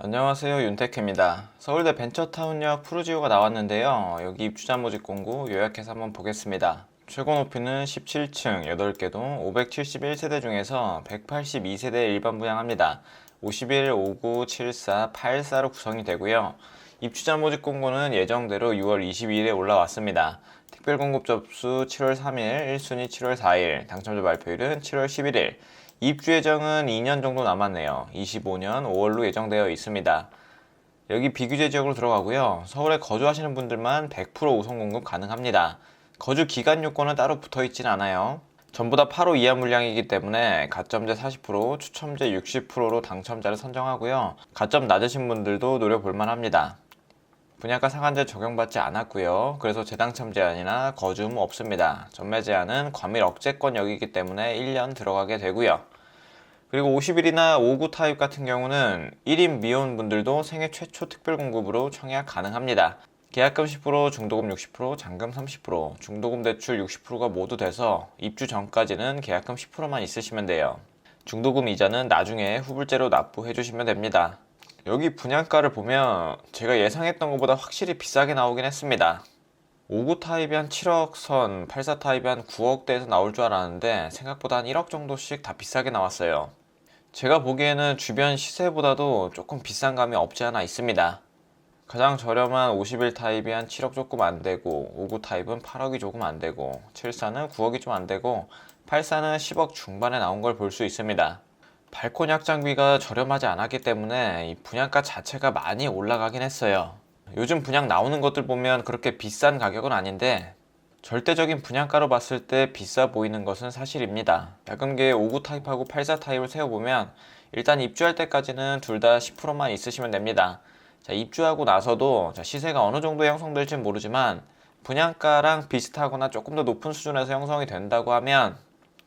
안녕하세요, 윤택입니다. 서울대 벤처타운역 푸르지오가 나왔는데요. 여기 입주자 모집 공고 요약해서 한번 보겠습니다. 최고 높이는 17층 8개 동 571세대 중에서 182세대 일반 분양합니다. 51, 59, 74, 84로 구성이 되고요. 입주자 모집 공고는 예정대로 6월 22일에 올라왔습니다. 특별 공급 접수 7월 3일, 1순위 7월 4일, 당첨자 발표일은 7월 11일. 입주 예정은 2년 정도 남았네요. 25년 5월로 예정되어 있습니다. 여기 비규제 지역으로 들어가고요. 서울에 거주하시는 분들만 100% 우선 공급 가능합니다. 거주 기간 요건은 따로 붙어 있진 않아요. 전부 다 8호 이하 물량이기 때문에 가점제 40%, 추첨제 60%로 당첨자를 선정하고요. 가점 낮으신 분들도 노려볼 만합니다. 분양가 상한제 적용받지 않았고요. 그래서 재당첨 제한이나 거주 의무 없습니다. 전매 제한은 과밀 억제권역이기 때문에 1년 들어가게 되고요. 그리고 50일이나 59 타입 같은 경우는 1인 미혼분들도 생애 최초 특별 공급으로 청약 가능합니다. 계약금 10%, 중도금 60%, 잔금 30%, 중도금 대출 60%가 모두 돼서 입주 전까지는 계약금 10%만 있으시면 돼요. 중도금 이자는 나중에 후불제로 납부해 주시면 됩니다. 여기 분양가를 보면 제가 예상했던 것보다 확실히 비싸게 나오긴 했습니다. 59 타입이 한 7억 선, 84 타입이 한 9억대에서 나올 줄 알았는데 생각보다 한 1억 정도씩 다 비싸게 나왔어요. 제가 보기에는 주변 시세보다도 조금 비싼 감이 없지 않아 있습니다. 가장 저렴한 51 타입이 한 7억 조금 안 되고, 59 타입은 8억이 조금 안 되고, 74는 9억이 좀 안 되고, 84는 10억 중반에 나온 걸 볼 수 있습니다. 발코니 확장비가 저렴하지 않았기 때문에 이 분양가 자체가 많이 올라가긴 했어요. 요즘 분양 나오는 것들 보면 그렇게 비싼 가격은 아닌데 절대적인 분양가로 봤을 때 비싸 보이는 것은 사실입니다. 야금계 59 타입하고 84 타입을 세워보면 일단 입주할 때까지는 둘 다 10%만 있으시면 됩니다. 자, 입주하고 나서도 시세가 어느 정도 형성될지 모르지만 분양가랑 비슷하거나 조금 더 높은 수준에서 형성이 된다고 하면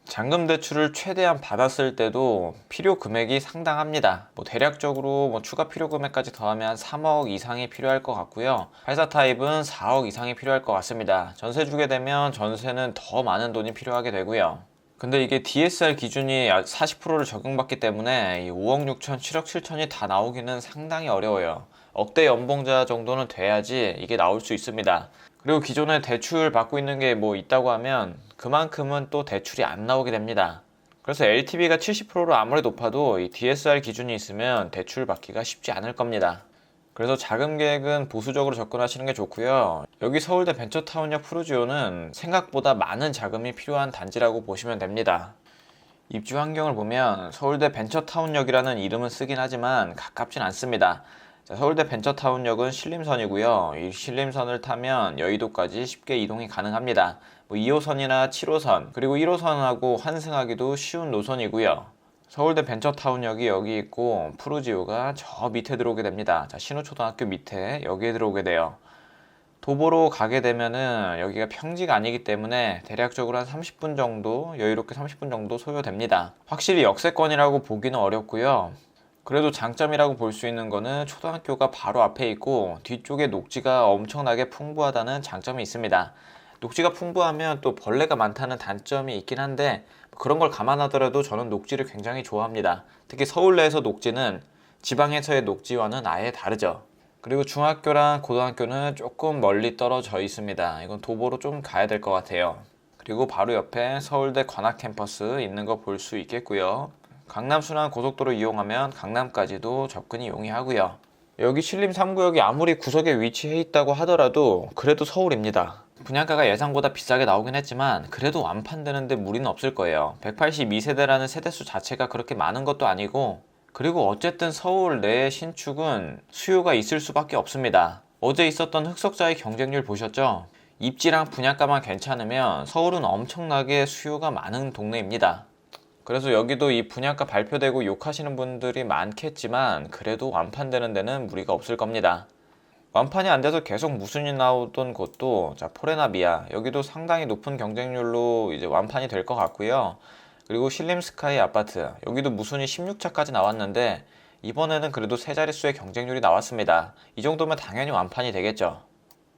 잔금 대출을 최대한 받았을 때도 필요 금액이 상당합니다. 대략적으로 추가 필요 금액까지 더하면 한 3억 이상이 필요할 것 같고요. 84 타입은 4억 이상이 필요할 것 같습니다. 전세 주게 되면 전세는 더 많은 돈이 필요하게 되고요. 근데 이게 DSR 기준이 40%를 적용받기 때문에 이 5억 6천, 7억 7천이 다 나오기는 상당히 어려워요. 억대 연봉자 정도는 돼야지 이게 나올 수 있습니다. 그리고 기존에 대출 받고 있는 게 있다고 하면 그만큼은 또 대출이 안 나오게 됩니다. 그래서 LTV가 70%로 아무리 높아도 이 DSR 기준이 있으면 대출 받기가 쉽지 않을 겁니다. 그래서 자금 계획은 보수적으로 접근하시는 게 좋고요. 여기 서울대 벤처타운역 푸르지오는 생각보다 많은 자금이 필요한 단지라고 보시면 됩니다. 입주 환경을 보면 서울대 벤처타운역이라는 이름은 쓰긴 하지만 가깝진 않습니다. 자, 서울대 벤처타운역은 신림선이고요. 이 신림선을 타면 여의도까지 쉽게 이동이 가능합니다. 2호선이나 7호선 그리고 1호선하고 환승하기도 쉬운 노선이고요. 서울대 벤처타운역이 여기 있고 푸르지오가 저 밑에 들어오게 됩니다. 자, 신우초등학교 밑에 여기에 들어오게 돼요. 도보로 가게 되면은 여기가 평지가 아니기 때문에 대략적으로 한 30분 정도, 여유롭게 30분 정도 소요됩니다. 확실히 역세권이라고 보기는 어렵고요. 그래도 장점이라고 볼 수 있는 거는 초등학교가 바로 앞에 있고 뒤쪽에 녹지가 엄청나게 풍부하다는 장점이 있습니다. 녹지가 풍부하면 또 벌레가 많다는 단점이 있긴 한데 그런 걸 감안하더라도 저는 녹지를 굉장히 좋아합니다. 특히 서울 내에서 녹지는 지방에서의 녹지와는 아예 다르죠. 그리고 중학교랑 고등학교는 조금 멀리 떨어져 있습니다. 이건 도보로 좀 가야 될 것 같아요. 그리고 바로 옆에 서울대 관악 캠퍼스 있는 거 볼 수 있겠고요. 강남 순환 고속도로 이용하면 강남까지도 접근이 용이하고요. 여기 신림 3구역이 아무리 구석에 위치해 있다고 하더라도 그래도 서울입니다. 분양가가 예상보다 비싸게 나오긴 했지만 그래도 완판되는데 무리는 없을 거예요. 182세대라는 세대수 자체가 그렇게 많은 것도 아니고 그리고 어쨌든 서울 내 신축은 수요가 있을 수밖에 없습니다. 어제 있었던 흑석자의 경쟁률 보셨죠? 입지랑 분양가만 괜찮으면 서울은 엄청나게 수요가 많은 동네입니다. 그래서 여기도 이 분양가 발표되고 욕하시는 분들이 많겠지만 그래도 완판되는 데는 무리가 없을 겁니다. 완판이 안 돼서 계속 무순이 나오던 곳도 포레나비아 여기도 상당히 높은 경쟁률로 이제 완판이 될 것 같고요. 그리고 신림스카이 아파트 여기도 무순이 16차까지 나왔는데 이번에는 그래도 세 자릿수의 경쟁률이 나왔습니다. 이 정도면 당연히 완판이 되겠죠.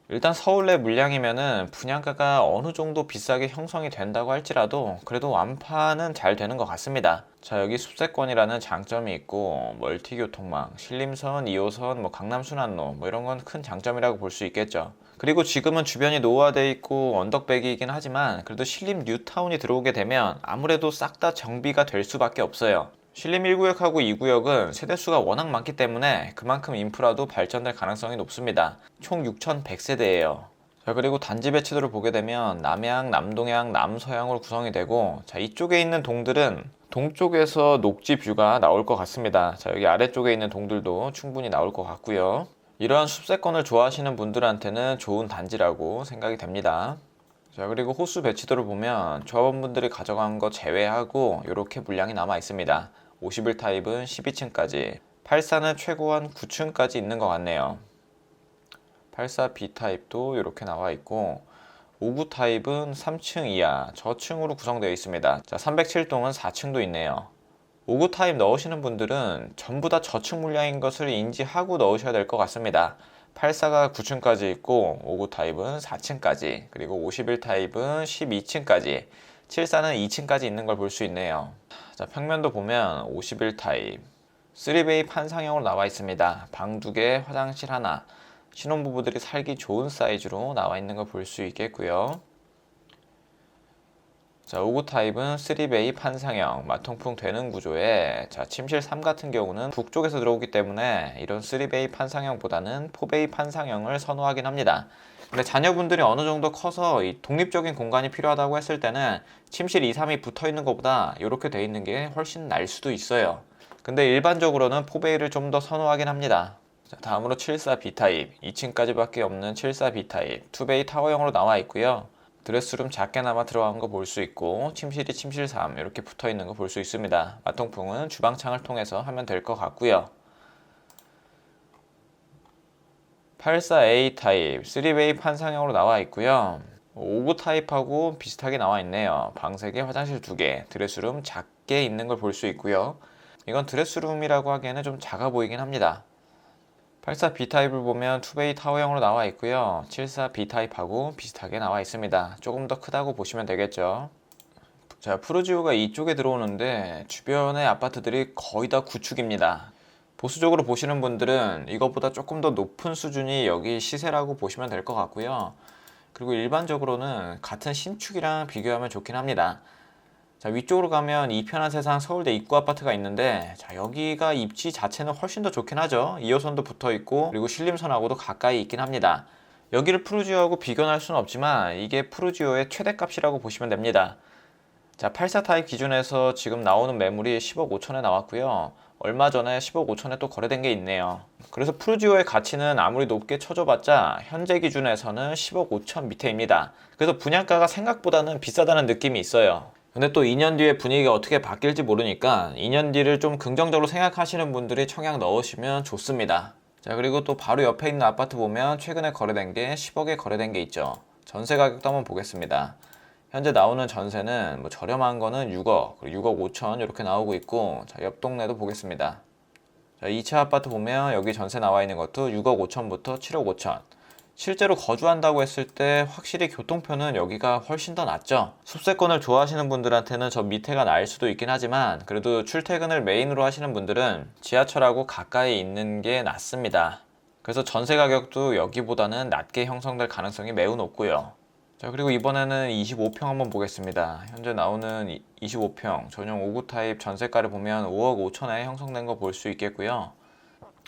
일단 서울 내 물량이면은 분양가가 어느 정도 비싸게 형성이 된다고 할지라도 그래도 완파는 잘 되는 것 같습니다. 자, 여기 숲세권이라는 장점이 있고 멀티교통망, 신림선, 2호선, 강남순환로 이런 건 큰 장점이라고 볼 수 있겠죠. 그리고 지금은 주변이 노후화돼 있고 언덕배기이긴 하지만 그래도 신림 뉴타운이 들어오게 되면 아무래도 싹 다 정비가 될 수밖에 없어요. 신림 1구역하고 2구역은 세대수가 워낙 많기 때문에 그만큼 인프라도 발전될 가능성이 높습니다. 총 6,100세대예요. 자, 그리고 단지 배치도를 보게 되면 남향, 남동향, 남서향으로 구성이 되고, 자, 이쪽에 있는 동들은 동쪽에서 녹지 뷰가 나올 것 같습니다. 자, 여기 아래쪽에 있는 동들도 충분히 나올 것 같고요. 이러한 숲세권을 좋아하시는 분들한테는 좋은 단지라고 생각이 됩니다. 자, 그리고 호수 배치도를 보면 조합원분들이 가져간 거 제외하고 이렇게 물량이 남아 있습니다. 51 타입은 12층까지, 84는 최고 한 9층까지 있는 것 같네요. 84B 타입도 이렇게 나와 있고, 59 타입은 3층 이하 저층으로 구성되어 있습니다. 자, 307동은 4층도 있네요. 59 타입 넣으시는 분들은 전부 다 저층 물량인 것을 인지하고 넣으셔야 될 것 같습니다. 84가 9층까지 있고 59 타입은 4층까지, 그리고 51 타입은 12층까지, 74는 2층까지 있는 걸 볼 수 있네요. 자, 평면도 보면 51 타입 3베이 판상형으로 나와 있습니다. 방 2개, 화장실 하나, 신혼부부들이 살기 좋은 사이즈로 나와 있는 걸 볼 수 있겠고요. 자, 59 타입은 3베이 판상형, 마통풍 되는 구조에, 자, 침실 3 같은 경우는 북쪽에서 들어오기 때문에 이런 3베이 판상형보다는 4베이 판상형을 선호하긴 합니다. 근데 자녀분들이 어느 정도 커서 이 독립적인 공간이 필요하다고 했을 때는 침실 2, 3이 붙어 있는 것보다 이렇게 돼 있는 게 훨씬 날 수도 있어요. 근데 일반적으로는 4베이를 좀 더 선호하긴 합니다. 자, 다음으로 74B 타입, 2층까지 밖에 없는 74B 타입, 2베이 타워형으로 나와 있고요. 드레스룸 작게나마 들어간 거 볼 수 있고, 침실이 침실 3 이렇게 붙어 있는 거 볼 수 있습니다. 마통풍은 주방창을 통해서 하면 될 것 같고요. 84A 타입 3베이 판상형으로 나와 있고요. 59 타입하고 비슷하게 나와 있네요. 방 3개, 화장실 2개, 드레스룸 작게 있는 걸 볼 수 있고요. 이건 드레스룸이라고 하기에는 좀 작아 보이긴 합니다. 84B 타입을 보면 2베이 타워형으로 나와 있고요. 74B 타입하고 비슷하게 나와 있습니다. 조금 더 크다고 보시면 되겠죠. 자, 푸르지오가 이쪽에 들어오는데 주변의 아파트들이 거의 다 구축입니다. 보수적으로 보시는 분들은 이것보다 조금 더 높은 수준이 여기 시세라고 보시면 될 것 같고요. 그리고 일반적으로는 같은 신축이랑 비교하면 좋긴 합니다. 자, 위쪽으로 가면 이편한 세상 서울대 입구 아파트가 있는데, 자, 여기가 입지 자체는 훨씬 더 좋긴 하죠. 2호선도 붙어 있고, 그리고 신림선하고도 가까이 있긴 합니다. 여기를 푸르지오하고 비교할 수는 없지만 이게 푸르지오의 최대값이라고 보시면 됩니다. 자, 84 타입 기준에서 지금 나오는 매물이 10억 5천에 나왔고요. 얼마 전에 10억 5천에 또 거래된 게 있네요. 그래서 푸르지오의 가치는 아무리 높게 쳐줘봤자 현재 기준에서는 10억 5천 밑에입니다. 그래서 분양가가 생각보다는 비싸다는 느낌이 있어요. 근데 또 2년 뒤에 분위기가 어떻게 바뀔지 모르니까 2년 뒤를 좀 긍정적으로 생각하시는 분들이 청약 넣으시면 좋습니다. 자, 그리고 또 바로 옆에 있는 아파트 보면 최근에 거래된 게 10억에 거래된 게 있죠. 전세 가격도 한번 보겠습니다. 현재 나오는 전세는 저렴한 거는 6억, 그리고 6억 5천 이렇게 나오고 있고, 자, 옆 동네도 보겠습니다. 자, 2차 아파트 보면 여기 전세 나와 있는 것도 6억 5천부터 7억 5천. 실제로 거주한다고 했을 때 확실히 교통편은 여기가 훨씬 더 낫죠. 숲세권을 좋아하시는 분들한테는 저 밑에가 나을 수도 있긴 하지만 그래도 출퇴근을 메인으로 하시는 분들은 지하철하고 가까이 있는 게 낫습니다. 그래서 전세 가격도 여기보다는 낮게 형성될 가능성이 매우 높고요. 자, 그리고 이번에는 25평 한번 보겠습니다. 현재 나오는 25평 전용 5구 타입 전세가를 보면 5억 5천에 형성된 거 볼 수 있겠고요.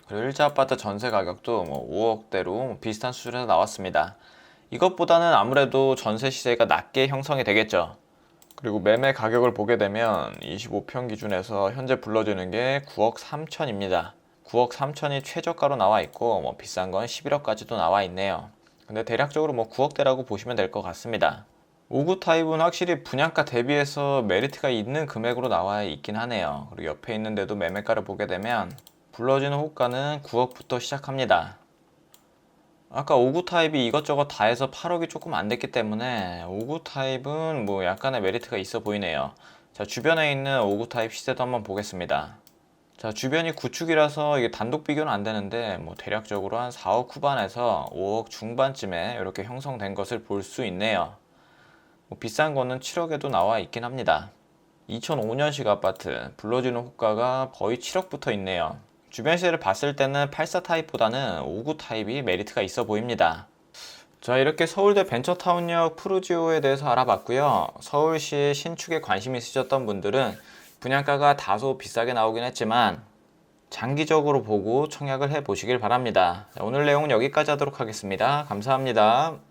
그리고 1차 아파트 전세 가격도 5억대로 비슷한 수준에서 나왔습니다. 이것보다는 아무래도 전세 시세가 낮게 형성이 되겠죠. 그리고 매매 가격을 보게 되면 25평 기준에서 현재 불러지는 게 9억 3천입니다. 9억 3천이 최저가로 나와 있고 비싼 건 11억까지도 나와 있네요. 근데 대략적으로 9억대라고 보시면 될 것 같습니다. 5구 타입은 확실히 분양가 대비해서 메리트가 있는 금액으로 나와 있긴 하네요. 그리고 옆에 있는데도 매매가를 보게 되면 불러지는 호가는 9억부터 시작합니다. 아까 5구 타입이 이것저것 다 해서 8억이 조금 안 됐기 때문에 5구 타입은 약간의 메리트가 있어 보이네요. 자, 주변에 있는 5구 타입 시세도 한번 보겠습니다. 자, 주변이 구축이라서 이게 단독 비교는 안 되는데 뭐 대략적으로 한 4억 후반에서 5억 중반쯤에 이렇게 형성된 것을 볼 수 있네요. 뭐 비싼 거는 7억에도 나와 있긴 합니다. 2005년식 아파트, 불러주는 호가가 거의 7억부터 있네요. 주변 시세를 봤을 때는 84 타입보다는 59 타입이 메리트가 있어 보입니다. 자, 이렇게 서울대 벤처타운역 푸르지오에 대해서 알아봤고요. 서울시 신축에 관심 있으셨던 분들은 분양가가 다소 비싸게 나오긴 했지만 장기적으로 보고 청약을 해 보시길 바랍니다. 자, 오늘 내용은 여기까지 하도록 하겠습니다. 감사합니다.